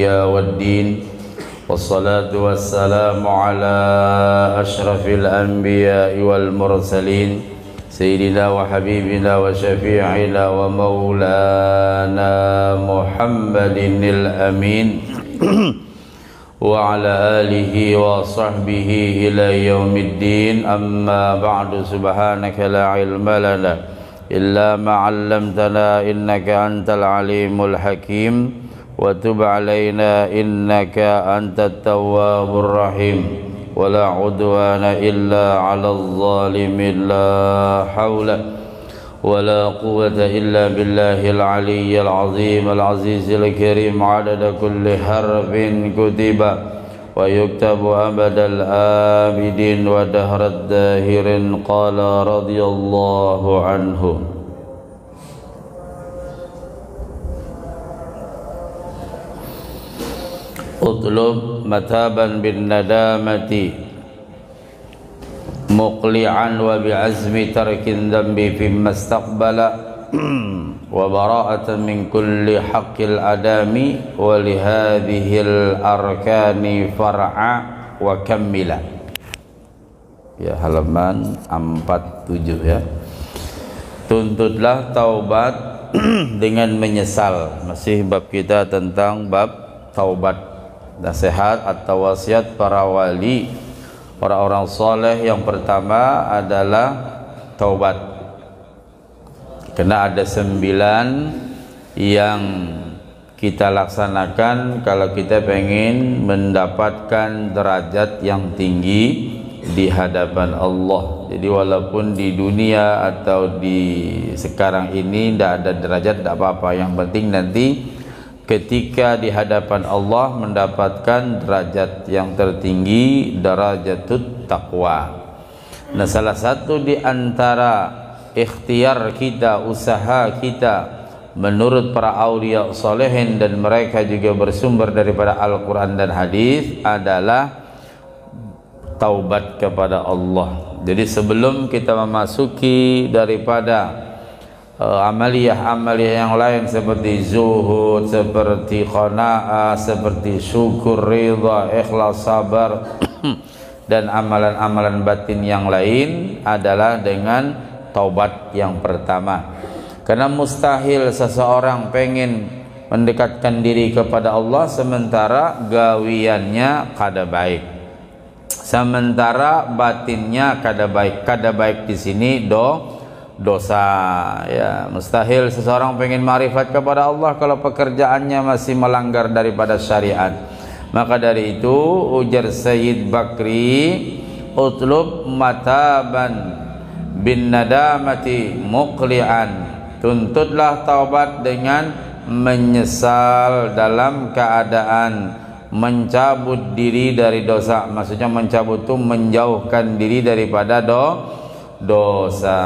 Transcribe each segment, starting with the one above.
الدنيا والدين والصلاة والسلام على أشرف الأنبياء والمرسلين سيدنا وحبيبنا وشفيعنا ومولانا محمد الأمين وعلى آله وصحبه إلى يوم الدين. أما بعد، سبحانك لا علم لنا إلا ما علمتنا إنك أنت العليم الحكيم وتب علينا إنك أنت التواب الرحيم ولا عدوان إلا على الظالمين لا حول ولا قوة إلا بالله العلي العظيم العزيز الكريم عدد كل حرف كتب ويكتب أبد الآبدين ودهر الداهرين قال رضي الله عنه. اطلب متابا بالندامة مقلعا وبعزم ترك الذنب فيما استقبل وبراءة من كل حق الأدام ولهذه الأركان فرعا وكملا. Ya, halaman 47 ya. Tuntutlah taubat dengan menyesal. Masih bab kita tentang bab taubat. Nasihat atau wasiat para wali, orang-orang soleh yang pertama adalah taubat. Karena ada 9 yang kita laksanakan kalau kita pengen mendapatkan derajat yang tinggi di hadapan Allah. Jadi walaupun di dunia atau di sekarang ini tidak ada derajat, tidak apa-apa. Yang penting nanti ketika di hadapan Allah mendapatkan derajat yang tertinggi, derajatut taqwa. Nah, salah satu di antara ikhtiar kita, usaha kita menurut para aulia solehin, dan mereka juga bersumber daripada Al-Quran dan hadis, adalah taubat kepada Allah. Jadi sebelum kita memasuki daripada amaliyah-amaliyah yang lain seperti zuhud, seperti qanaah, seperti syukur, ridha, ikhlas, sabar dan amalan-amalan batin yang lain adalah dengan taubat yang pertama. Karena mustahil seseorang pengen mendekatkan diri kepada Allah sementara gawiannya kada baik, sementara batinnya kada baik. Kada baik di sini dosa ya. Mustahil seseorang pengen ma'rifat kepada Allah kalau pekerjaannya masih melanggar daripada syariat. Maka dari itu ujar Sayyid Bakri, utlub mataban bin nadamati muqli'an, tuntutlah taubat dengan menyesal dalam keadaan mencabut diri dari dosa. Maksudnya mencabut itu menjauhkan diri daripada dosa.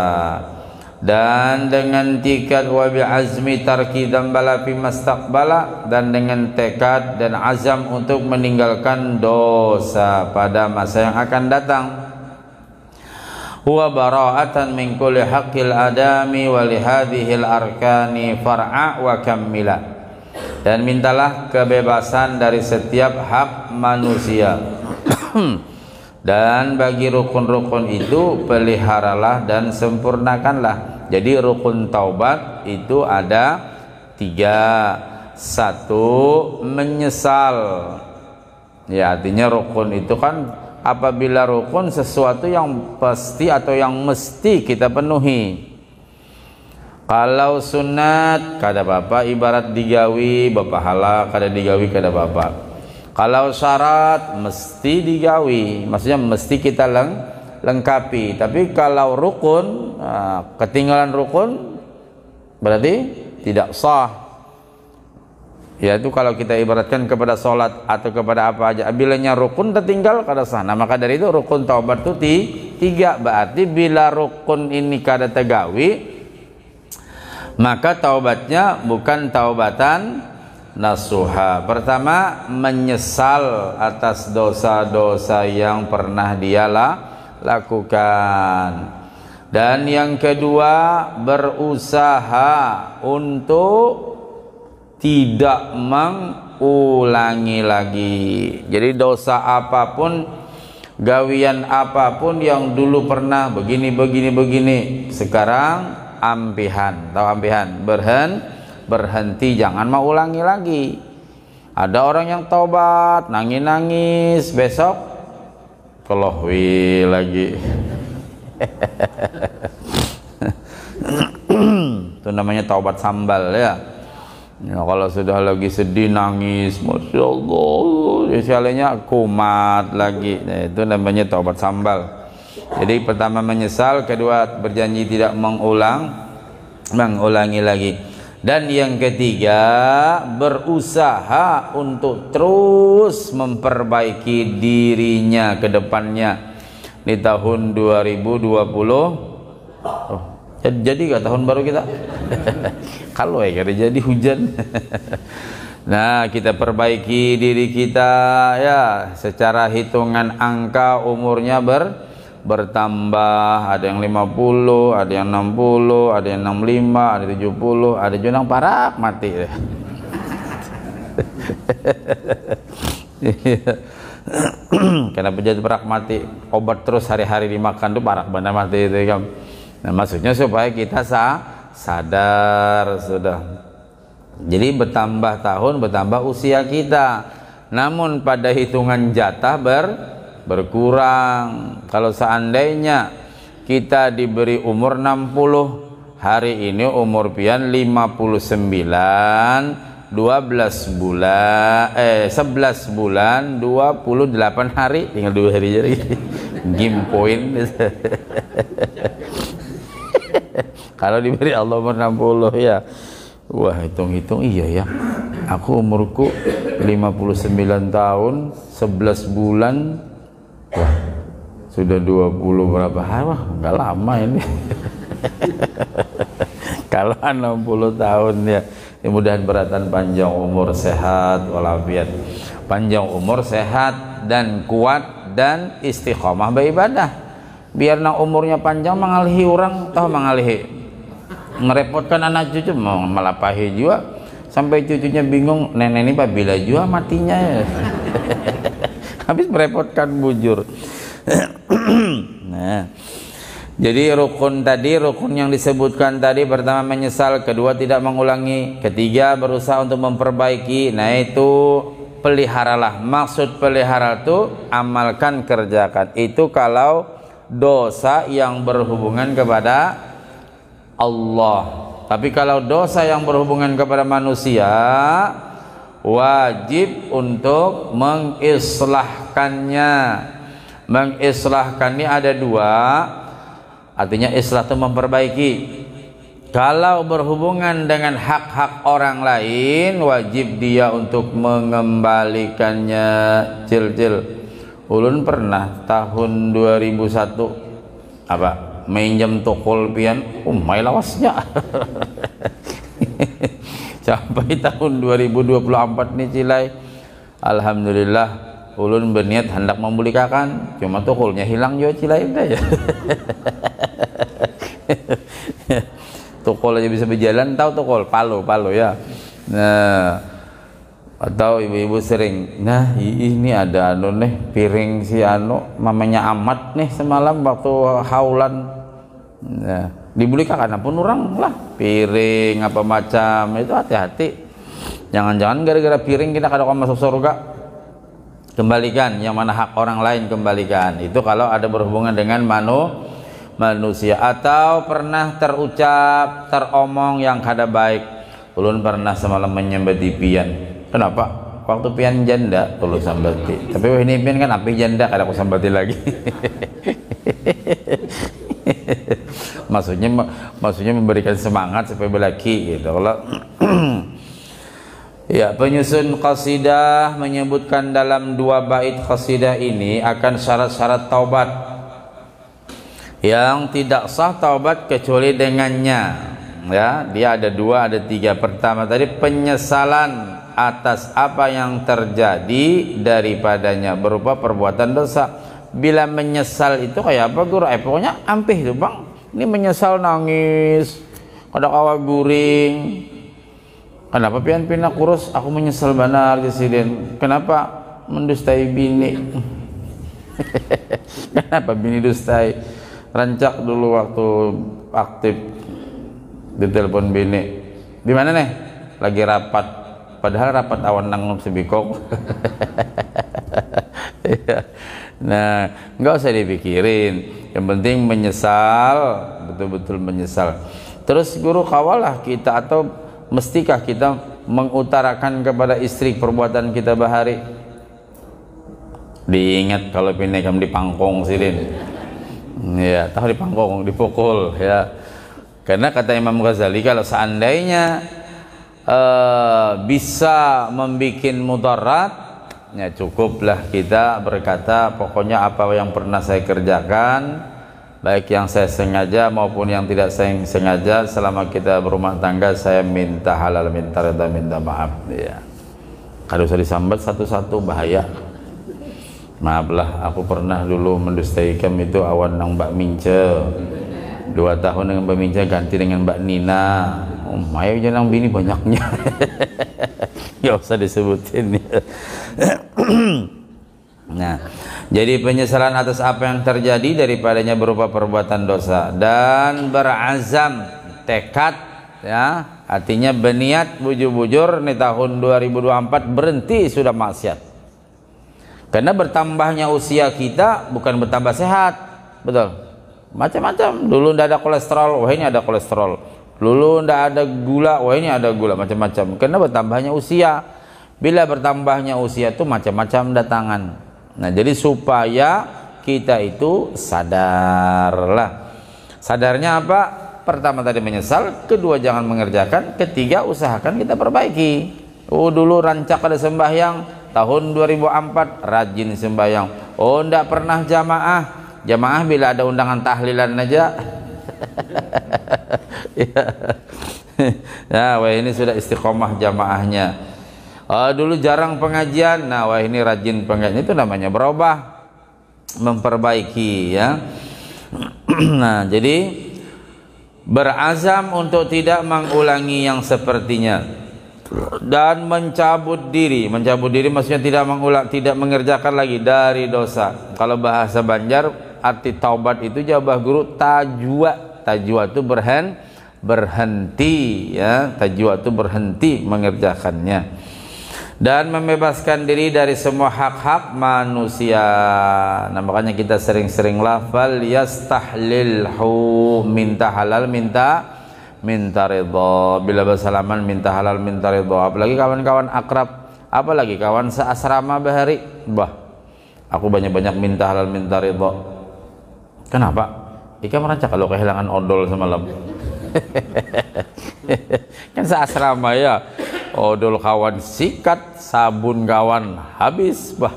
Dan dengan tikad wa bi'azmi tarki dzambala fi mastaqbala, dan dengan tekad dan azam untuk meninggalkan dosa pada masa yang akan datang. Huwa bara'atan min kulli haqqil adami wa li hadhil arkani far'a wa kammila. Dan mintalah kebebasan dari setiap hak manusia. Dan bagi rukun-rukun itu peliharalah dan sempurnakanlah. Jadi rukun taubat itu ada 3. 1, menyesal. Ya, artinya rukun itu kan apabila rukun sesuatu yang pasti atau yang mesti kita penuhi. Kalau sunat kada apa-apa, ibarat digawi berpahala, kada digawi kada apa-apa. Kalau syarat mesti digawi, maksudnya mesti kita lengkapi. Tapi kalau rukun, ketinggalan rukun berarti tidak sah. Yaitu kalau kita ibaratkan kepada sholat atau kepada apa aja, bilanya rukun tertinggal kada sah. Nah, maka dari itu rukun taubat itu 3. Berarti bila rukun ini kada tegawi, maka taubatnya bukan taubatan nasuha. Pertama, menyesal atas dosa-dosa yang pernah dia lakukan. Dan yang kedua, berusaha untuk tidak ulangi lagi. Jadi dosa apapun, gawian apapun yang dulu pernah begini, sekarang ampihan. Tahu ampihan? Berhenti, jangan mau ulangi lagi. Ada orang yang taubat, nangis, besok kelohwi lagi. Itu namanya taubat sambal ya. Kalau sudah lagi sedih nangis, masya Allah, misalnya kumat lagi, itu namanya taubat sambal. Jadi pertama menyesal, kedua berjanji tidak mengulangi lagi, dan yang ketiga berusaha untuk terus memperbaiki dirinya ke depannya di tahun 2020. Jadi gak tahun baru kita? Kalau jadi hujan. Nah, kita perbaiki diri kita ya, secara hitungan angka umurnya bertambah. Ada yang 50, ada yang 60, ada yang 65, ada 70, ada juga yang parak mati. Kenapa jadi parak mati? Obat terus hari-hari dimakan tuh parak benar mati itu kan. Nah, maksudnya supaya kita sadar sudah. Jadi bertambah tahun, bertambah usia kita. Namun pada hitungan jatah berkurang. Kalau seandainya kita diberi umur 60, hari ini umur pian 59, 11 bulan 28 hari, tinggal 2 hari jadi game point. Kalau diberi Allah umur 60 ya, wah hitung-hitung iya ya, aku umurku 59 tahun 11 bulan, wah sudah 20 berapa hari, wah nggak lama ini. Kalau 60 tahun ya, mudah-mudahan beratan panjang umur, sehat walafiat, panjang umur, sehat dan kuat dan istiqomah beribadah. Biar nang umurnya panjang mengalihi orang, tahu mengalihi, ngerepotkan anak cucu, mau melapahi juga sampai cucunya bingung, nenek ini bila juga matinya ya. Habis merepotkan bujur. Nah, jadi rukun yang disebutkan tadi, pertama menyesal, kedua tidak mengulangi, ketiga berusaha untuk memperbaiki. Nah itu peliharalah, maksud pelihara itu amalkan, kerjakan. Itu kalau dosa yang berhubungan kepada Allah. Tapi kalau dosa yang berhubungan kepada manusia, wajib untuk mengislahkannya. Mengislahkannya ada dua, artinya islah itu memperbaiki. Kalau berhubungan dengan hak-hak orang lain, wajib dia untuk mengembalikannya. Cil ulun pernah tahun 2001 apa minjem tokol pian, mai lawasnya. Sampai tahun 2024 nih Cilai, alhamdulillah ulun berniat hendak membulikakan, cuma tokolnya hilang juga Cilai udah ya. Tokol aja bisa berjalan, tahu tokol palo ya. Nah, atau ibu-ibu sering, nah ini ada piring si mamanya Amat nih semalam waktu haulan, nah dibelikan pun orang lah piring apa macam itu, hati-hati, jangan-jangan gara-gara piring kita kadang masuk surga. Kembalikan yang mana hak orang lain, kembalikan. Itu kalau ada berhubungan dengan manusia, atau pernah terucap, teromong yang kada baik. Ulun pernah semalam menyembah pian. Kenapa? Waktu pian janda perlu sambati. Tapi ini pian kan api janda, kada aku sambati lagi. maksudnya memberikan semangat supaya berlaki gitu. Kalau ya, penyusun qasidah menyebutkan dalam 2 bait qasidah ini akan syarat-syarat taubat yang tidak sah taubat kecuali dengannya. Ya, dia ada 2, ada 3. Pertama tadi penyesalan atas apa yang terjadi daripadanya berupa perbuatan dosa. Bila menyesal itu kayak apa guru? Pokoknya ampih tuh bang, ini menyesal nangis, kada kawa guring, Kenapa pian pindah kurus? Aku menyesal benar Presiden. Kenapa mendustai bini? Kenapa bini dustai? Rancak dulu waktu aktif di telepon bini. Di mana nih? Lagi rapat. Padahal rapat awan nang sebikok. Nah, nggak usah dipikirin. Yang penting menyesal, betul-betul menyesal. Terus guru kawalah kita, atau mestikah kita mengutarakan kepada istri perbuatan kita bahari? Diingat kalau pinekam di pangkong silin. Ya, tahu di pangkong, dipukul ya. Karena kata Imam Ghazali, kalau seandainya bisa membuat mudarat, ya cukuplah kita berkata pokoknya apa yang pernah saya kerjakan, baik yang saya sengaja maupun yang tidak saya sengaja, selama kita berumah tangga saya minta halal, minta reda, minta maaf ya. Kalau usah disambat satu-satu, bahaya. Maaflah, aku pernah dulu mendustai kamu itu awan nang Mbak Mince. 2 tahun dengan Mbak Mince ganti dengan Mbak Nina. Oh, mayo jangan bini banyaknya. Nggak usah disebutin. Nah, jadi penyesalan atas apa yang terjadi daripadanya berupa perbuatan dosa, dan berazam, tekad ya, artinya berniat bujur-bujur nih tahun 2024 berhenti sudah maksiat. Karena bertambahnya usia kita bukan bertambah sehat, betul. Macam-macam. Dulu ndak ada kolesterol, wah ini ada kolesterol. Dulu ndak ada gula, wah ini ada gula, macam-macam. Karena bertambahnya usia. Bila bertambahnya usia itu macam-macam datangan. Nah, jadi supaya kita itu sadarlah. Sadarnya apa? Pertama tadi menyesal, kedua jangan mengerjakan, ketiga usahakan kita perbaiki. Oh, dulu rancak ada sembahyang, tahun 2004 rajin sembahyang. Oh, ndak pernah jamaah. Jamaah bila ada undangan tahlilan aja. Ya, wah ini sudah istiqomah jamaahnya. Dulu jarang pengajian. Nah, wah ini rajin pengajian. Itu namanya berubah, memperbaiki ya. Nah, jadi berazam untuk tidak mengulangi yang sepertinya. Dan mencabut diri maksudnya tidak mengerjakan lagi dari dosa. Kalau bahasa Banjar arti taubat itu jawab guru tajwa itu berhenti ya, tajwa itu berhenti mengerjakannya, dan membebaskan diri dari semua hak-hak manusia. Nah, makanya kita sering-sering lafal yastahlilhu, minta halal, minta ridha. Bila bersalaman minta halal, minta ridha. Apalagi kawan-kawan akrab, apalagi kawan seasrama bahari, bah aku banyak-banyak minta halal, minta ridha. Kenapa? Ika merancak kalau kehilangan odol semalam. Kan seasrama ya, odol kawan sikat, sabun kawan habis, bah.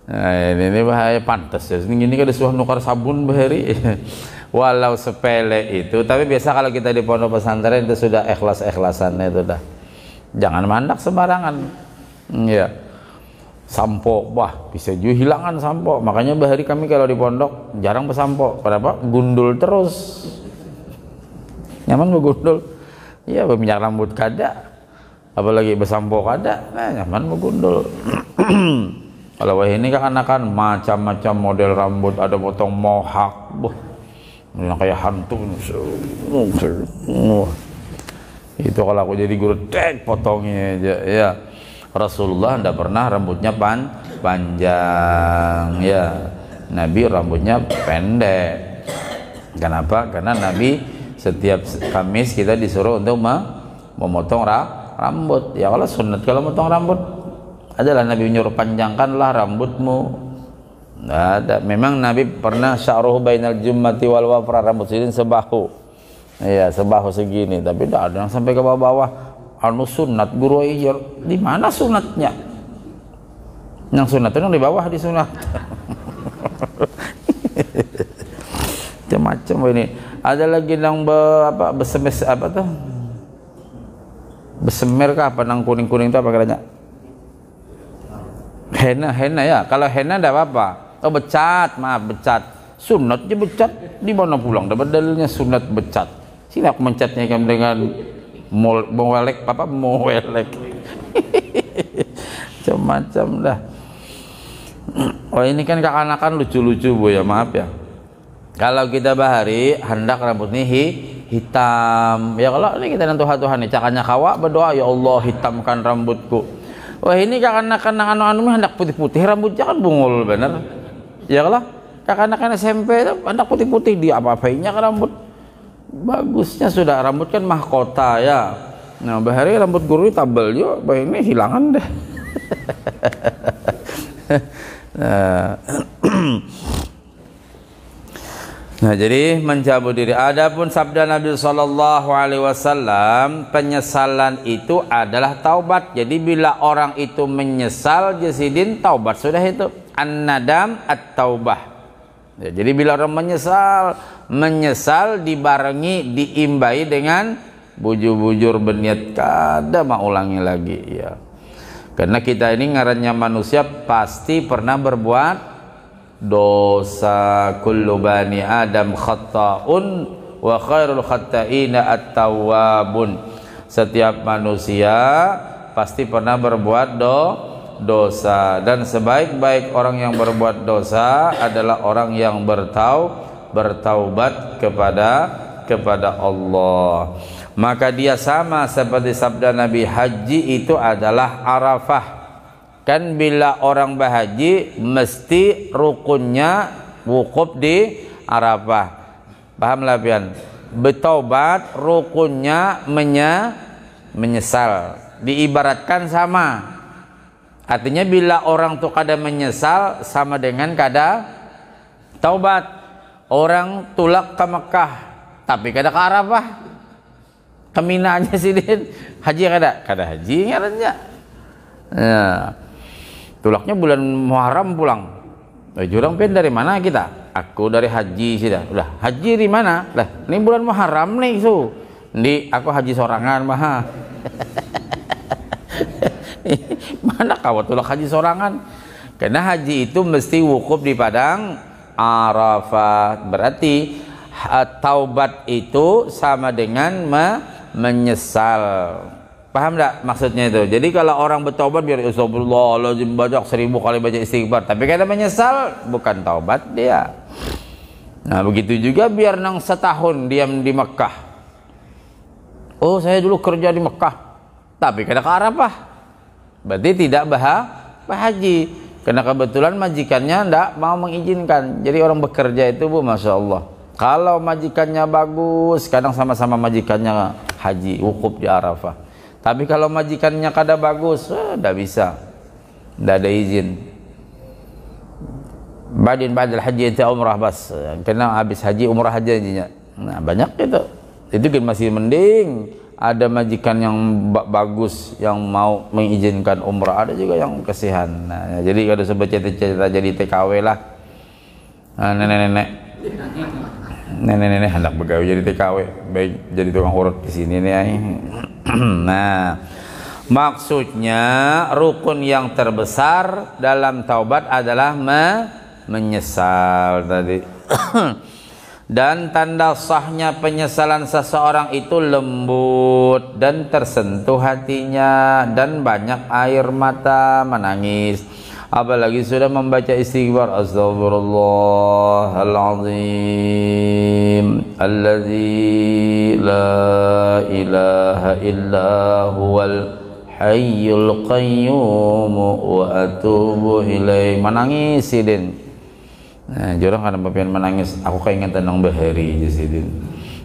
Nah, ini bahaya, pantas ya. Ini kan disuruh nukar sabun bahari. Walau sepele itu, tapi biasa kalau kita di pondok pesantren itu sudah ikhlas-ikhlasannya itu dah. Jangan mandak sembarangan. Ya. Sampo, wah bisa juga hilangan sampo. Makanya bahari kami kalau di pondok jarang bersampo. Kenapa? Gundul terus. Nyaman bergundul. Iya, berminyak rambut kada. Apalagi bersampo kada. Nah, nyaman bergundul. Kalau wah ini kan anakan macam-macam model rambut, ada potong mohak. Yang kayak hantu. Itu kalau aku jadi guru, tek potongnya aja ya. Rasulullah tidak pernah rambutnya panjang ya. Nabi rambutnya pendek. Kenapa? Karena Nabi setiap Kamis kita disuruh untuk memotong rambut. Ya kalau sunat, kalau memotong rambut adalah Nabi menyuruh panjangkanlah rambutmu. Nggak ada. Memang Nabi pernah sya'ruhu bainal jummati wal wafra, rambut silin sebahu. Iya, sebahu segini, tapi tidak ada yang sampai ke bawah-bawah. Anu sunat guru iya, di mana sunatnya? Yang sunat itu yang di bawah di sunat. Macam-macam ini. Ada lagi yang besemes apa tuh? Besemer kah apa nang kuning-kuning itu apa katanya? Henna ya. Kalau henna tidak apa-apa. Oh, becat, maaf, becat. Sunat aja becat. Di mana pulang dapat dalilnya sunat becat? Sini aku mencatnya dengan Mowelek apa mowelek. Macam-macam dah. Oh ini kan kekanakan lucu-lucu Bu ya, maaf ya. Kalau kita bahari hendak rambut nih hitam. Ya kalau ini kita nentu Tuhan nih cakanya kawa berdoa ya Allah hitamkan rambutku. Wah ini kekanakan anu hendak putih-putih rambutnya kan bungul bener. Ya kalau kekanakan SMP itu hendak putih-putih dia apa-apainya ke rambut. Bagusnya sudah rambut kan mahkota ya. Nah bahari rambut guru tabel yo, bah ini hilangan deh. Nah jadi mencabut diri. Adapun sabda Nabi Shallallahu Alaihi Wasallam, penyesalan itu adalah taubat. Jadi bila orang itu menyesal, jasidin taubat sudah itu. An-nadam at-taubah. Ya, jadi bila orang menyesal dibarengi diimbai dengan bujur-bujur berniat kada mau ulangi lagi ya. Karena kita ini ngarannya manusia pasti pernah berbuat dosa. Kullu bani Adam khata'un wa khairul khata'ina at-tawwabun. Setiap manusia pasti pernah berbuat dosa, dan sebaik-baik orang yang berbuat dosa adalah orang yang bertaubat kepada Allah. Maka dia sama seperti sabda Nabi, haji itu adalah Arafah. Kan bila orang berhaji mesti rukunnya wukuf di Arafah. Pahamlah pian? Bertaubat rukunnya menyesal. Diibaratkan sama. Artinya bila orang tuh kada menyesal sama dengan kada taubat. Orang tulak ke Mekah tapi kada ke Arafah. Keminaannya sih din haji kada haji ngarannya. Ya. Tulaknya bulan Muharram pulang. Jurang pen dari mana kita? Aku dari haji sudah. Udah haji di mana? Lah ini bulan Muharram nih su. Di aku haji sorangan mah. Mana kawat tulak haji sorangan? Karena haji itu mesti wukuf di padang Arafah. Berarti taubat itu sama dengan menyesal. Paham tak maksudnya itu? Jadi kalau orang bertaubat biar astagfirullahaladzim baca 1000 kali baca istighfar, tapi kalau menyesal bukan taubat dia. Nah begitu juga biar nang setahun diam di Mekah. Oh saya dulu kerja di Mekah, tapi kada ke Arafah, berarti tidak bahaji. Karena kebetulan majikannya ndak mau mengizinkan. Jadi orang bekerja itu Bu, masya Allah. Kalau majikannya bagus, kadang sama-sama majikannya haji, wukuf di Arafah. Tapi kalau majikannya kada bagus, tidak bisa, tidak ada izin. Badal haji itu umrah bas, karena habis haji umrah aja intinya. Nah banyak itu kan masih mending ada majikan yang bagus yang mau mengizinkan umrah, ada juga yang kasihan. Nah, jadi kalau sebut cerita jadi TKW lah. Nah, nenek hendak begawe jadi TKW, baik jadi tukang urut di sini nih. Nah, maksudnya rukun yang terbesar dalam taubat adalah menyesal tadi. Dan tanda sahnya penyesalan seseorang itu lembut dan tersentuh hatinya dan banyak air mata menangis. Apalagi sudah membaca istighfar, astagfirullahaladzim alladzi la ilaha illa huwal hayyul qayyum wa atubu ilaih. Menangis sidin. Nah, jorong kan papian menangis, aku keingetan nang bahari jasidin.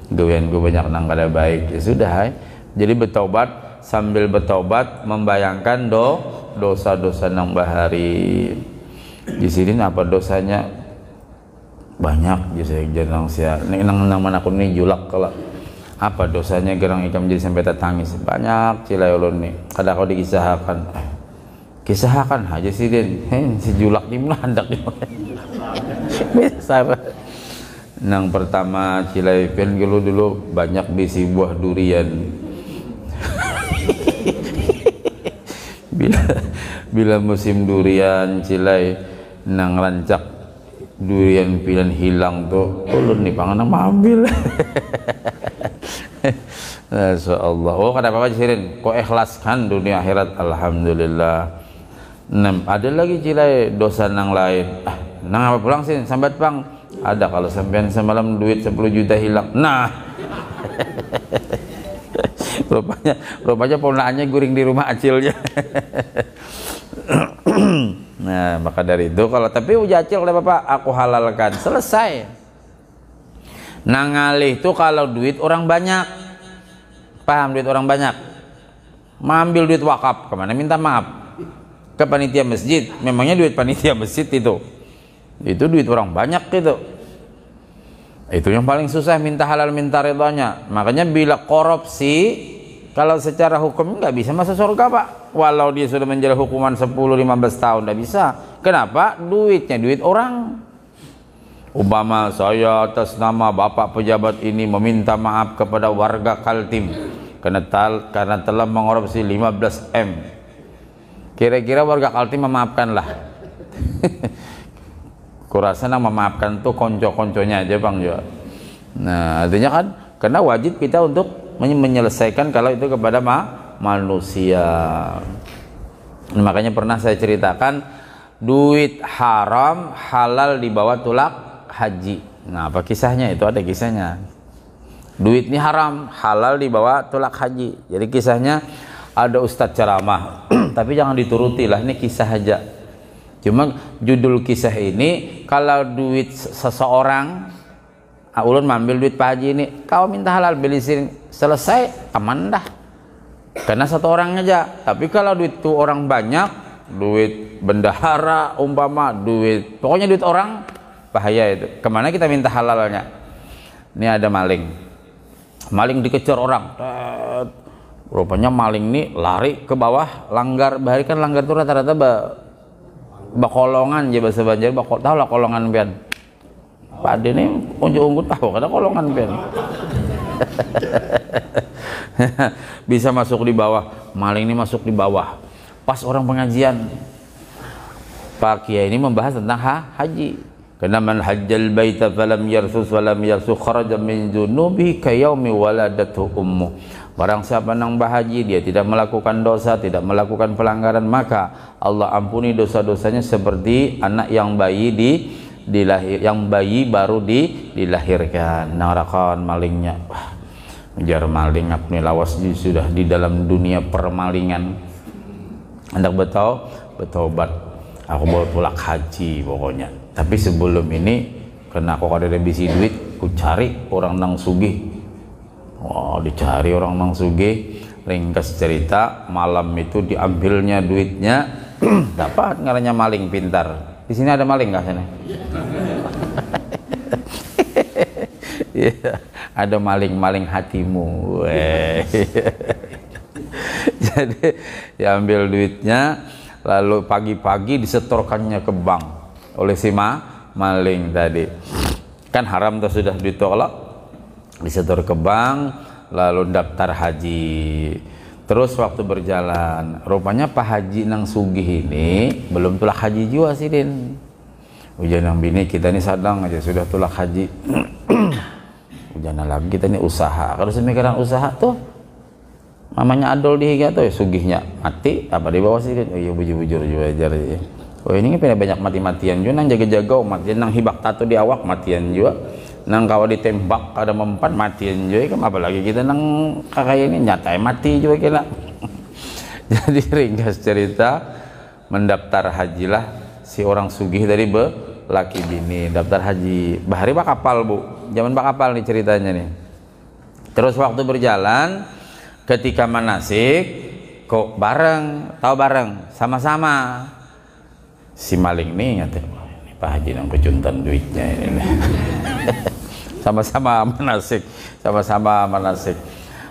Doyan gue banyak nang kada baik. Ya sudah, hai. Jadi bertaubat, sambil bertaubat membayangkan dosa-dosa nang bahari. Jasidin apa dosanya? Banyak jasidin janang sia. Nang mana aku nih julak kalau apa dosanya gerang ikam jadi sampai tertangis. Banyak cilai ulun nih. Kada kau dikisahkan. Kisahkan aja sidin. Si julak di mana hendak besar. Nang pertama cilai pen dulu banyak bisi buah durian. bila musim durian cilai nang rancak durian pilihan hilang tuh ulun nih pangan ambil. Masya Allah. Oh, kata Bapak Sirin, kok ikhlaskan dunia akhirat? Alhamdulillah. Ada lagi cilai dosa nang lain. Nang apa pulang sih? Sambat bang. Ada kalau sampean semalam duit 10 juta hilang. Nah. rupanya ponakannya guring di rumah acilnya. Nah, maka dari itu kalau tapi uji acil oleh Bapak, aku halalkan. Selesai. Nang ngalih itu kalau duit orang banyak. Paham, duit orang banyak, mengambil duit wakaf kemana minta maaf ke panitia masjid. Memangnya duit panitia masjid itu duit orang banyak itu yang paling susah, minta halal minta ridhonya. Makanya bila korupsi kalau secara hukum nggak bisa masuk surga Pak, walau dia sudah menjalani hukuman 10-15 tahun nggak bisa. Kenapa? Duitnya duit orang. Umpama saya atas nama Bapak pejabat ini meminta maaf kepada warga Kaltim karena telah mengkorupsi 15 M. Kira-kira warga Kaltim memaafkanlah. Kurasa nang memaafkan tuh konco-konconya aja Bang juga. Nah, artinya kan karena wajib kita untuk menyelesaikan kalau itu kepada manusia. Makanya pernah saya ceritakan duit haram halal di bawah tulak haji. Nah, apa kisahnya? Itu ada kisahnya. Duit ini haram, halal di bawah tulak haji. Jadi kisahnya ada ustadz ceramah, tapi jangan dituruti lah, ini kisah aja. Cuma judul kisah ini, kalau duit seseorang, ulun mambil duit Pak Haji ini, kau minta halal beli sini, selesai, aman dah. Karena satu orang aja. Tapi kalau duit itu orang banyak, duit bendahara, umpama duit, pokoknya duit orang, bahaya itu. Kemana kita minta halalnya? Ini ada maling dikejar orang. Rupanya maling ini lari ke bawah langgar. Bahari kan langgar itu rata-rata bakolongan ya bahasa Banjar. Tahu lah kolongan pian. Pak Ade ini unjuk-unggut tahu kada kolongan pian. Bisa masuk di bawah. Maling ini masuk di bawah. Pas orang pengajian, Pak Kiai ini membahas tentang haji. Karena man hajjal baita falam yarsus walam yarsuk kharaja min dzunubihi kayaumi waladathu ummu. Barang siapa nang bahaji dia tidak melakukan dosa, tidak melakukan pelanggaran, maka Allah ampuni dosa-dosanya seperti anak yang bayi baru dilahirkan. Narakan malingnya. Wah, ngejar maling apni lawas sudah di dalam dunia permalingan. Hendak bertobat. Aku bawa tulak haji pokoknya. Tapi sebelum ini, karena aku ada revisi duit, aku cari orang nang sugih. Oh, dicari orang nang sugih. Ringkas cerita, malam itu diambilnya duitnya, dapat ngarannya maling pintar. Di sini ada maling nggak sana? Yeah, ada maling hatimu. Jadi diambil duitnya, lalu pagi-pagi disetorkannya ke bank oleh si maling tadi. Kan haram tuh sudah ditolak, disetor ke bank, lalu daftar haji. Terus waktu berjalan, rupanya Pak Haji nang sugih ini belum tulak haji juga sih Din. Ujian nang bini kita ini sadang aja sudah tulak haji. Ujian lagi kita ini usaha. Kalau semikiran usaha tuh mamanya adol dihiga tuh ya sugihnya mati apa di bawah sih. Oh iya bujur-bujur juga ajar ya. Oh ini kan banyak mati-matian juga nang jaga-jaga matian nang hibak tato di awak matian juga nang kawa ditembak ada mempan matian juga kan apalagi kita nang kakak ini nyatai mati juga kira. Jadi ringkas cerita mendaftar hajilah si orang sugih dari laki bini daftar haji bahari pak kapal bu zaman pak kapal nih ceritanya nih. Terus waktu berjalan ketika manasik kok bareng sama-sama si maling nih ngatain ini Pak Haji nang pecuntan duitnya ini. sama-sama manasik.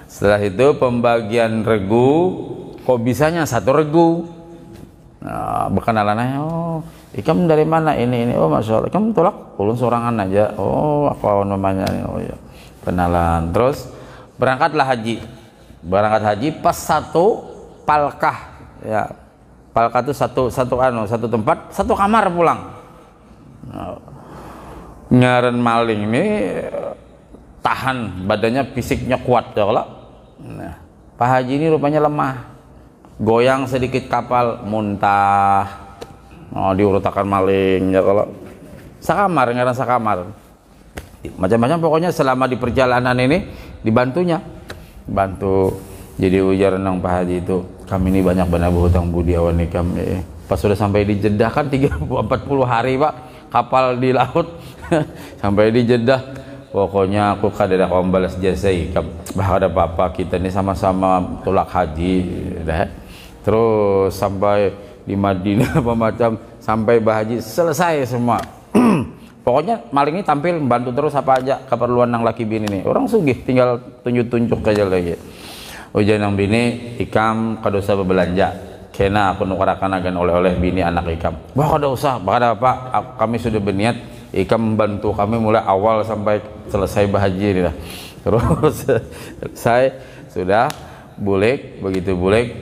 Setelah itu pembagian regu kok bisanya satu regu. Nah, berkenalannya oh ikam dari mana ini oh masya Allah ikam tolak ulun sorangan aja oh aku namanya ini oh ya kenalan. Terus berangkat haji pas satu palkah ya. Palkah itu satu tempat, satu kamar pulang. Nah, ngaran maling ini tahan badannya fisiknya kuat ya kalau Nah, Pak Haji ini rupanya lemah, goyang sedikit kapal muntah, diurutakan maling ya, kalau sakamar ngarang sakamar macam-macam, pokoknya selama di perjalanan ini dibantunya, bantu. Jadi ujar nang Pak Haji itu, kami ini banyak benar berhutang budi awan kami. Pas sudah sampai di Jeddah kan 30-40 hari Pak kapal di laut sampai di Jeddah, pokoknya aku kadang balas jasa ikam, bah ada apa-apa kita ini sama-sama tolak haji dah. Terus sampai di Madinah apa macam, sampai Bah Haji selesai semua. Pokoknya maling ini tampil membantu terus apa aja keperluan nang laki bini nih, orang sugih tinggal tunjuk-tunjuk aja lagi. Ujian nang bini ikam kada usah berbelanja, kena aku nukarakan agan oleh-oleh bini anak ikam. Wah kada usah, ada apa, kami sudah berniat ikam membantu kami mulai awal sampai selesai Bah Haji ini lah. Terus saya sudah bulik, begitu bulik,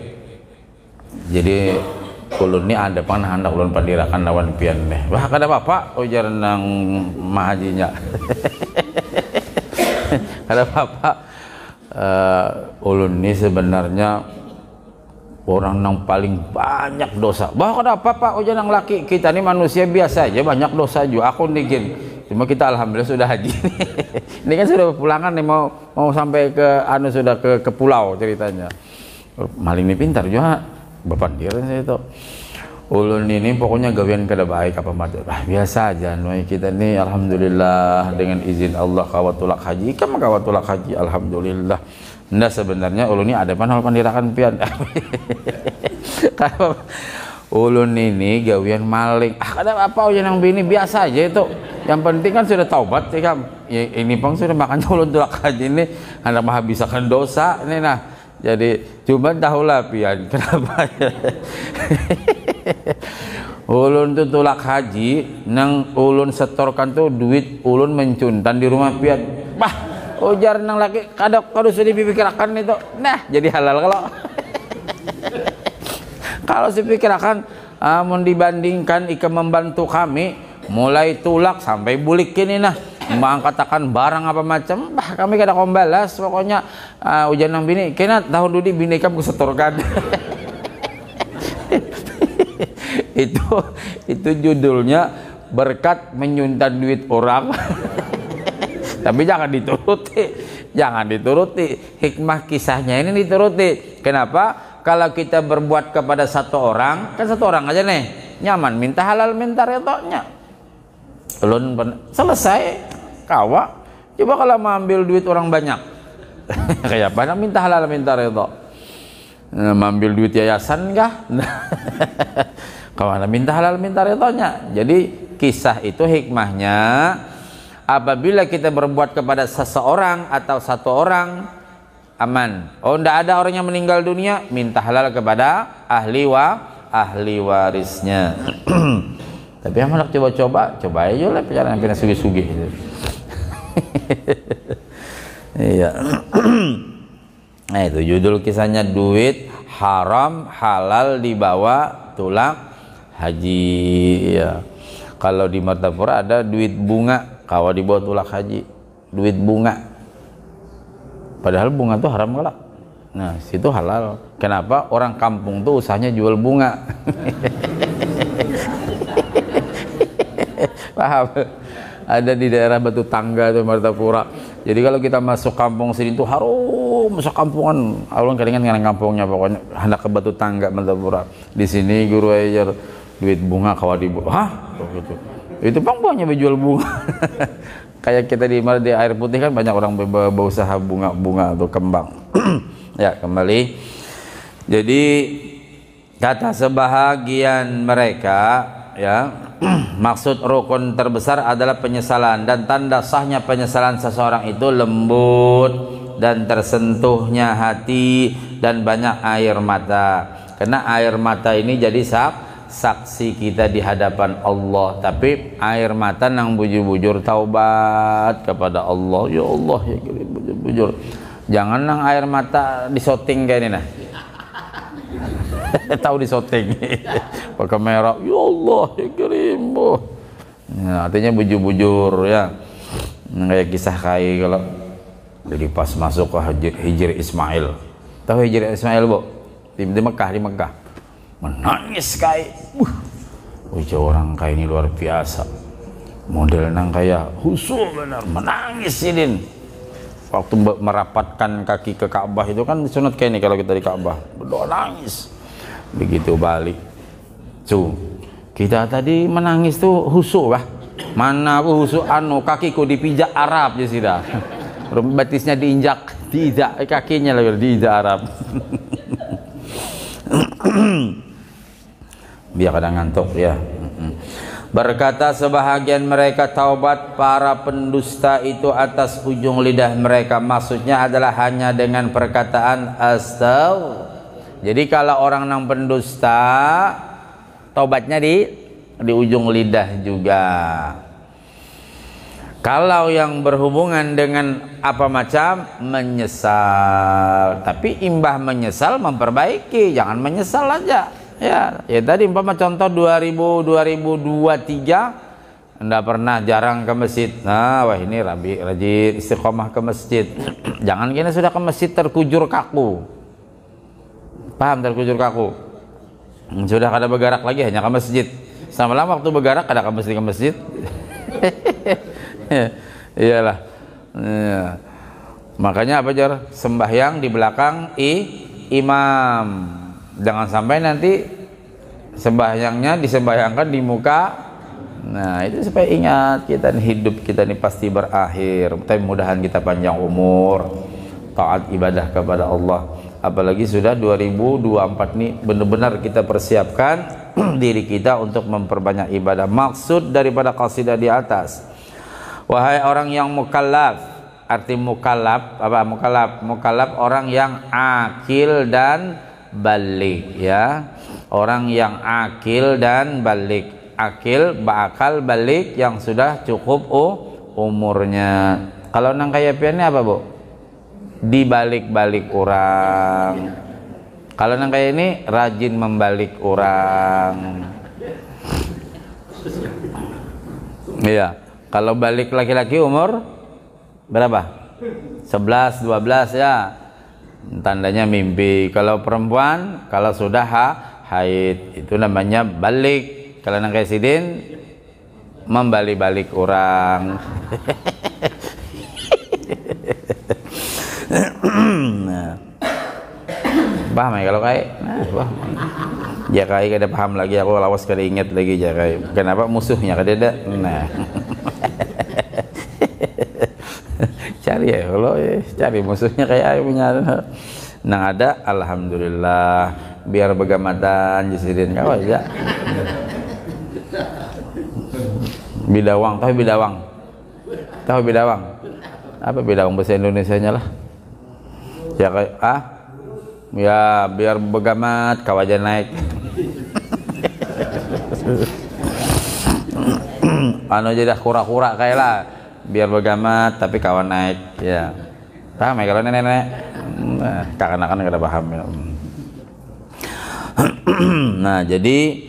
jadi ulun ini ada pan hendak ulun pandirakan lawan pian deh. Wah kada apa-apa ujar nang mahajinya. Kada apa-apa. Ulun ini sebenarnya orang yang paling banyak dosa. Bah kada apa-apa ujar nang laki, kita ini manusia biasa aja banyak dosa juga. Aku nigin. Cuma kita alhamdulillah sudah haji. Ini kan sudah pulangan nih, mau sampai ke sudah ke pulau ceritanya. Maling ini pintar juga. Bapak dia saya itu ulun ini pokoknya gawian kada baik apa macam biasa aja kita ini alhamdulillah dengan izin Allah kawatulak haji kan kawatulak haji alhamdulillah. Ndak sebenarnya ulun ini ada panal pandirakan pian. Ulun ini gawian maling kada apa aja nang bini biasa aja itu, yang penting kan sudah taubat ya kan ya, ini pang sudah makan ulun tulak haji ini hendak menghabiskan dosa ini nah. Jadi cuma tahulah pian kenapa ya. Ulun tuh tulak haji nang ulun setorkan tuh duit ulun mencuntan di rumah pian. Bah ujar nang laki kadok sudah dipikirkan itu. Nah jadi halal kalau dipikirkan mau dibandingkan ikam membantu kami mulai tulak sampai bulik ini nah, mengangkatakan barang apa macam, bah kami kada kombalas pokoknya. Ujian nang bini kena tahun dudi bini kamu setorkan. itu judulnya berkat menyuntan duit orang. Tapi jangan dituruti hikmah kisahnya ini dituruti. Kenapa? Kalau kita berbuat kepada satu orang, kan satu orang aja nih nyaman, minta halal minta retoknya ulun selesai kawa. Coba kalau mau ambil duit orang banyak kayak apa minta halal minta reto, ambil duit yayasan kah? Kawan minta halal minta retonya. Jadi kisah itu hikmahnya apabila kita berbuat kepada seseorang atau satu orang aman. Oh ndak ada orang yang meninggal dunia, minta halal kepada ahli warisnya. Tapi yang hendak coba aja lah perjalanan kena sugi-sugi itu. Iya. Nah itu judul kisahnya, duit haram halal dibawa tulak haji ya. Kalau di Martapura ada duit bunga kalau dibawa tulak haji, duit bunga. Padahal bunga itu haram kalau. Nah situ halal. Kenapa? Orang kampung tuh usahanya jual bunga. Paham? Ada di daerah Batu Tangga itu Martapura. Jadi kalau kita masuk kampung sini tuh harum masuk kampungan. Alun kadang kan kampungnya pokoknya hendak ke Batu Tangga Martapura. Di sini guru ajar duit bunga kawa di hah? Gitu. Itu pang banyak jual bunga. Kayak kita di Air Putih kan banyak orang berusaha bunga atau kembang. Ya kembali. Jadi kata sebahagian mereka ya, maksud rukun terbesar adalah penyesalan, dan tanda sahnya penyesalan seseorang itu lembut dan tersentuhnya hati dan banyak air mata. Karena air mata ini jadi saksi kita di hadapan Allah. Tapi air mata nang bujur-bujur taubat kepada Allah. Ya Allah ya bujur-bujur. Jangan nang air mata disoting kayak ini nah. Tahu disoting pakai merah, ya Allah ya Karim. Ya, artinya bujur-bujur ya, kayak kisah kai kalau Jadi pas masuk ke Hijri Ismail, tahu Hijri Ismail bu? Di Mekah, menangis kayak orang kayak ini luar biasa, model nang kayak khusyuk benar, menangis ini waktu merapatkan kaki ke Ka'bah. Itu kan sunat kayak ini kalau kita di Ka'bah, berdoa nangis. Begitu balik kita tadi menangis tuh khusyuk lah, mana aku khusyuk kakiku dipijak Arab ya sudah. Batisnya diinjak, tidak kakinya lagi diinjak Arab. Biar kadang ngantuk ya. Berkata sebahagian mereka, taubat para pendusta itu atas ujung lidah mereka, maksudnya adalah hanya dengan perkataan astaghfirullah. Jadi kalau orang yang pendusta, taubatnya di ujung lidah juga. Kalau yang berhubungan dengan apa macam, menyesal. Tapi imbah menyesal memperbaiki, jangan menyesal aja. Ya tadi umpama contoh 2023 Anda pernah jarang ke masjid. Nah, wah ini rajin istiqomah ke masjid. Jangan kira sudah ke masjid terkujur kaku. Paham, terkujur kaku. Sudah kada bergerak lagi, hanya ke masjid. Sama lama waktu bergerak kada ke masjid. Iyalah. Ya. Makanya apa jar? Sembahyang di belakang imam. Jangan sampai nanti sembahyangnya disembahyangkan di muka. Nah, itu supaya ingat kita nih, hidup kita ini pasti berakhir. Tapi mudahan kita panjang umur, taat ibadah kepada Allah. Apalagi sudah 2024 nih, benar-benar kita persiapkan diri kita untuk memperbanyak ibadah. Maksud daripada qasidah di atas, wahai orang yang mukallaf, arti mukallaf apa? Mukallaf orang yang akil dan balik ya. Orang yang akil dan balik. Akil, bakal, balik yang sudah cukup umurnya. Kalau nang kayak pian ini apa bu? Dibalik-balik orang. Kalau nang kayak ini rajin membalik orang. Iya. Kalau balik laki-laki umur berapa? 11, 12 ya. Tandanya mimpi. Kalau perempuan, kalau sudah haid, itu namanya balik. Kalau nang kayak sidin, membalik-balik orang. Nah. Paham ya kalau kayak? Nah, ya kayak kada paham lagi, aku lawas kada ingat lagi ya kayak. Kenapa musuhnya kada ada? Nah. Cari ya kalau cari musuhnya kayak ayo punya. Nang ada, alhamdulillah, biar begamatan jisidin kau aja. Bidawang, tahu bidawang? Tahu bidawang? Apa bidawang bahasa Indonesianya lah? Ya kayak ya biar begamat kau aja naik. Anu aja dah kura-kura kayak lah, biar begamat tapi kawan naik ya. Paham ya kalau nenek-nenek? Kakan-kakan kada paham ya. Nah, jadi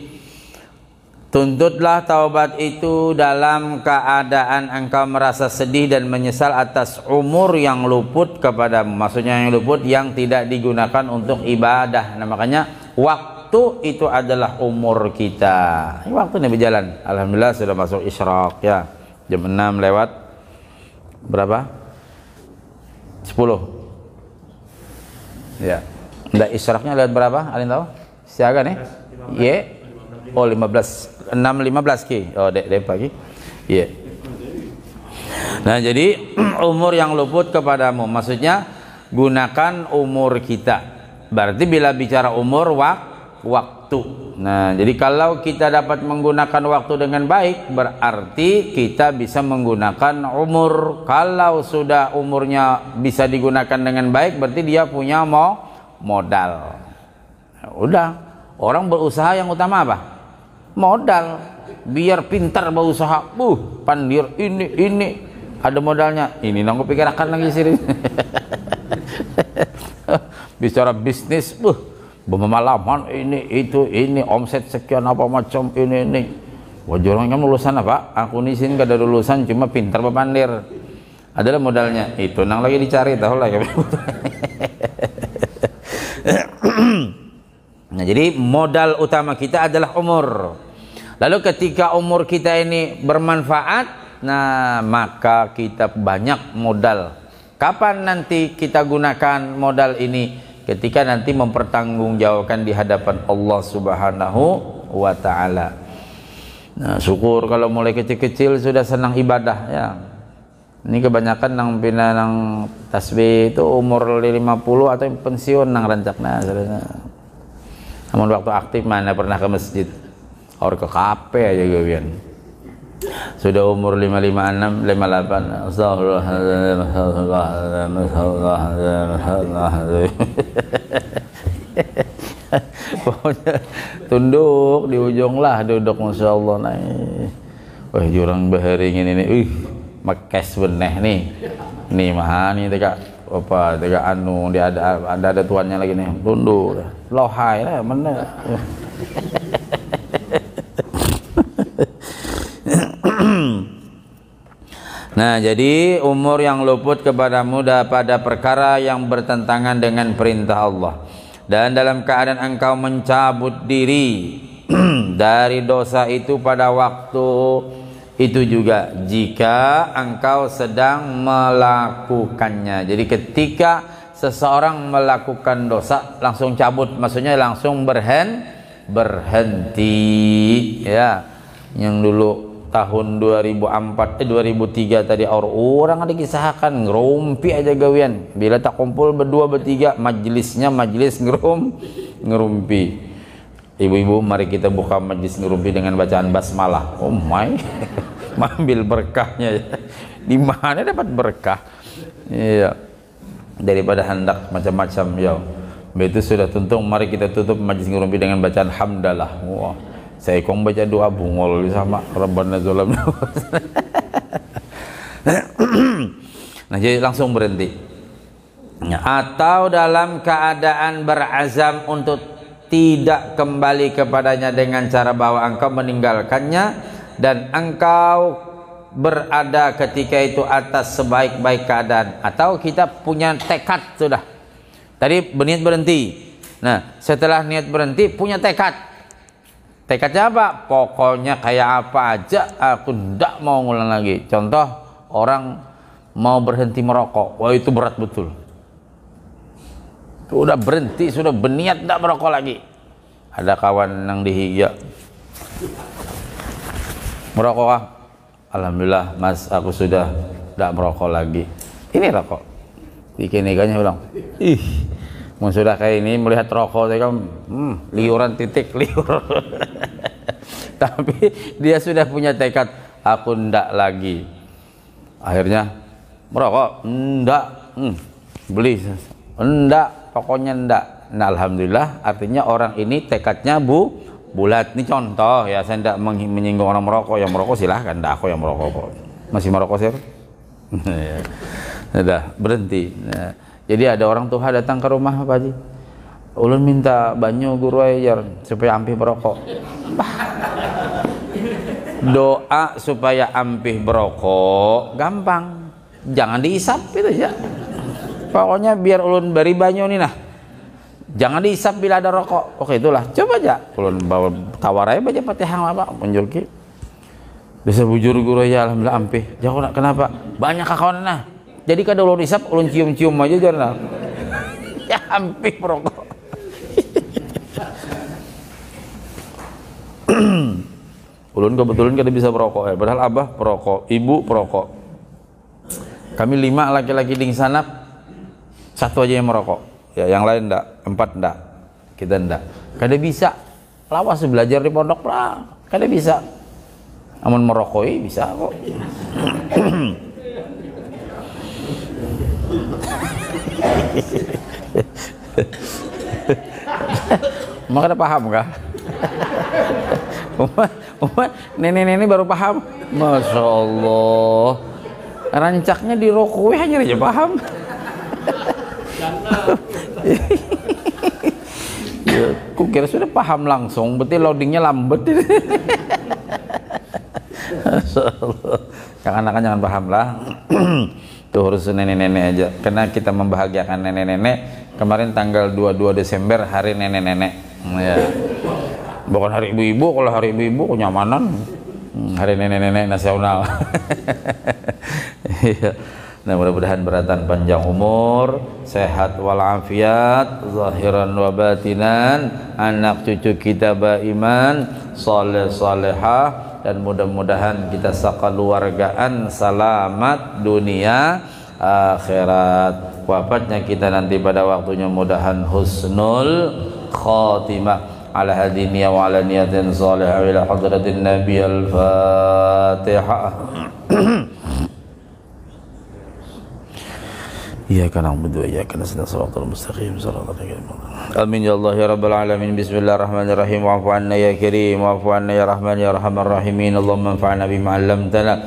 tuntutlah taubat itu dalam keadaan engkau merasa sedih dan menyesal atas umur yang luput kepadamu. Maksudnya yang luput yang tidak digunakan untuk ibadah. Nah, makanya waktu itu adalah umur kita. Ini waktu ini berjalan. Alhamdulillah sudah masuk isyraq ya. Jam 6 lewat berapa? 10. Ya. Ndak isyraqnya lewat berapa? Alin tahu? Siaga nih? Ye. Oh 15. 6.15 ki. Oh dek pagi. Iya. Nah, jadi umur yang luput kepadamu, maksudnya gunakan umur kita. Berarti bila bicara umur waktu. Nah, jadi kalau kita dapat menggunakan waktu dengan baik, berarti kita bisa menggunakan umur. Kalau sudah umurnya bisa digunakan dengan baik, berarti dia punya modal. Nah, udah, orang berusaha yang utama apa? Modal. Biar pintar berusaha, pandir ini ada modalnya. Ini nanggu pikirkan lagi sih. Bicara bisnis, pemalaman ini omset sekian apa macam ini. Wajar orang kan lulusan apa? Aku nih sini gak ada lulusan, cuma pintar bepandir. adalah modalnya. Itu nang lagi dicari tahu lah. Nah, jadi modal utama kita adalah umur. Lalu ketika umur kita ini bermanfaat, nah maka kita banyak modal. Kapan nanti kita gunakan modal ini? Ketika nanti mempertanggungjawabkan di hadapan Allah Subhanahu wa ta'ala. Nah, syukur kalau mulai kecil-kecil sudah senang ibadah ya. Ini kebanyakan nang pina nang tasbih itu umur 50 atau pensiun nang rancakna. Namun waktu aktif mana pernah ke masjid, or ke kafe aja gawian. Sudah umur 556, 58. Astagfirullahaladzim. Pokoknya tunduk di ujung lah, duduk masya Allah naik. Wah jurang bahari ini mekes beneh nih. Nih mah nih tega apa tega anu dia ada tuannya lagi nih. Tunduk. Lohai lah mana. Nah, jadi umur yang luput kepadamu pada perkara yang bertentangan dengan perintah Allah, dan dalam keadaan engkau mencabut diri dari dosa itu pada waktu itu juga jika engkau sedang melakukannya. Jadi ketika seseorang melakukan dosa langsung cabut, maksudnya langsung berhenti ya. Yang dulu tahun 2003 tadi orang ada kisahkan ngerumpi aja gawian, bila tak kumpul berdua bertiga majelis ngerumpi. Ibu-ibu mari kita buka majelis ngerumpi dengan bacaan basmalah. Oh my ambil berkahnya. Di mana dapat berkah? Iya, daripada hendak macam-macam ya. Begitu sudah tuntung, mari kita tutup majelis ngerumpi dengan bacaan hamdalah. Wah, saya kong baca doa bungol sama Rabbana zalam. Nah, jadi langsung berhenti. Atau dalam keadaan berazam untuk tidak kembali kepadanya dengan cara bahwa engkau meninggalkannya dan engkau berada ketika itu atas sebaik-baik keadaan, atau kita punya tekad sudah. Tadi berniat berhenti. Nah, setelah niat berhenti punya tekad. Tekadnya apa? Pokoknya kayak apa aja aku ndak mau ngulang lagi. Contoh orang mau berhenti merokok, wah itu berat betul. Sudah berhenti, sudah berniat ndak merokok lagi. Ada kawan yang dihiga merokok ah. Alhamdulillah mas, aku sudah ndak merokok lagi. Ini rokok. Bikin neganya bilang, ih, mau sudah kayak ini melihat rokok saya kan liuran titik liur. Tapi dia sudah punya tekad, aku ndak lagi. Akhirnya merokok, ndak, beli, ndak, pokoknya ndak. Nah, alhamdulillah, artinya orang ini tekadnya bulat. Ini contoh ya, saya ndak menyinggung orang merokok. Yang merokok silahkan, ndak aku yang merokok kok. Masih merokok sih? Sudah berhenti. Nah, jadi ada orang tua datang ke rumah Pak Haji, ulun minta banyu guru ajar supaya ampih merokok. Doa supaya ampih berokok gampang, jangan diisap itu ya. Pokoknya biar ulun beri banyu nih nah, jangan diisap bila ada rokok. Oke itulah, coba aja ulun bawa tawar aja baca Fatihah apa menjurki. Bisa bujur guru ya, alhamdulillah ampih. Jangan kenapa? Banyak kawan nah. Jadi kalau ulun isap, ulun cium-cium aja jangan. Ya ampih merokok. Ulun kebetulan kada bisa merokok ya. Padahal abah perokok, ibu perokok. Kami 5 laki-laki di sana, 1 aja yang merokok. Ya yang lain enggak, 4 enggak. Kita enggak. Kada bisa. Lawas belajar di pondok lah. Kada bisa. Amun merokoi bisa kok. Mak ada paham kah? Nenek-nenek baru paham. Masya Allah, rancaknya di rokok hanya aja paham. Ya, kukira sudah paham langsung, berarti loadingnya lambat. Masya Allah, jangan paham lah. Tuh urus nenek-nenek aja, karena kita membahagiakan nenek-nenek. Kemarin tanggal 22 Desember hari nenek-nenek ya. Bukan hari ibu-ibu, kalau hari ibu-ibu kenyamanan, hari nenek-nenek nasional. Nah, mudah-mudahan beratan panjang umur, sehat walafiat, zahiran wa batinan, anak cucu kita beriman, saleh salehah, dan mudah-mudahan kita sakaluargaan selamat dunia akhirat. Wafatnya kita nanti pada waktunya mudahan husnul khatimah ala hadiniya wa ala niyatin salihah ila hadratin nabi al-fatihah. Iyyaka na'budu wa iyyaka nasta'in shiratal mustaqim shiratal ladzina amin ya Allah ya rabbal alamin bismillahirrahmanirrahim wa'fu 'anna ya karim wa'fu 'anna ya rahman ya arhamar rahimin Allahumma anfa'na bima 'allamtana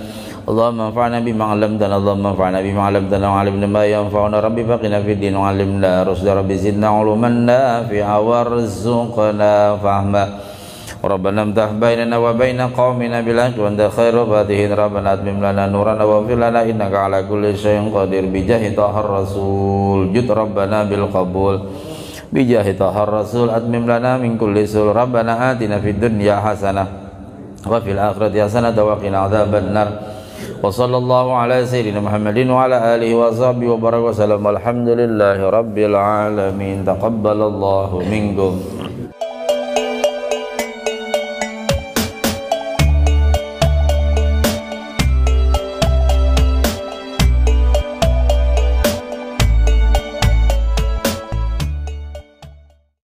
Allahumma anfa'na bima 'allamtana Allahumma anfa'na bima 'allamtana wa 'allimna ma yanfa'una rabbi faqina fid din wa 'allimna rusda rabbi zidna 'uluman nafi'a warzuqna fahma Rabbana amtah bainana wa baina qaumina bil haqqi wa anta khairul fatihin Rabbana atmim lana nurana wa fir lana innaka ala kulli syai'in qadir bi jahi tahar rasul jud Rabbana bil qabul bi jahi tahar rasul atmim lana min kulli sul Rabbana atina fid dunya hasanah wa fil akhirati hasanah wa qina adzabannar wa sallallahu ala sayyidina Muhammadin wa ala alihi wa sahbihi wa baraka wa sallam alhamdulillahi rabbil alamin taqabbalallahu minkum.